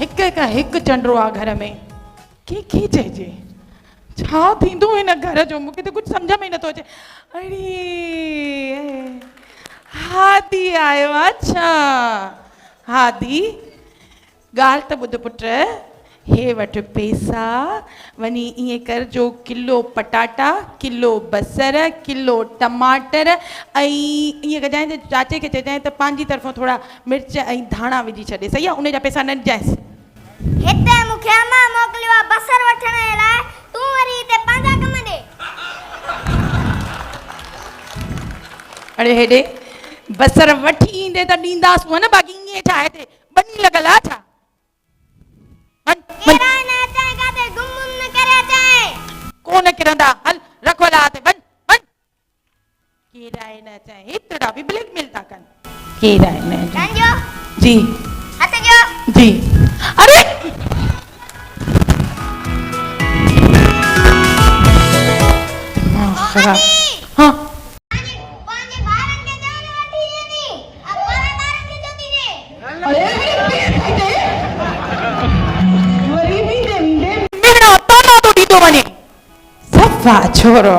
हिकु चंडरो आहे घर में के चइजे छा थींदो हिन घर जो मूंखे त कुझु सम्झ में ई नथो अचे अड़े हादी आयो अच्छा हादी ॻाल्हि त ॿुध पुट हे वटि पैसा वञी ईअं कर जो किलो पटाटा किलो बसर किलो टमाटर ऐं ईअं कजांइ त चाचे खे चइजांइ त पंहिंजी तरफ़ां थोरा मिर्च ऐं धाणा विझी छॾे सही आहे उन जा पैसा न ॾिजांइसि हिते मूंखे अम्मा मोकिलियो आहे बसर वठण जे लाइ तूं वरी हिते पंहिंजा कम ॾे अड़े हेॾे बसर वठी ईंदे त ॾींदासीं न बाक़ी ईअं छा हिते बनी लॻल आहे छा कोन किरंदा हल रखो लाते वन वन केराए न चाहे हेतरा भी ब्लैकमेल था कन केराए न संजो जी हट जो जी अरे हां हां पांजे बारन के जाने वठी नी अब पर बारन के जोती रे अरे वरी भी दे मेरा ताला तो दी तो बने सफा छोरो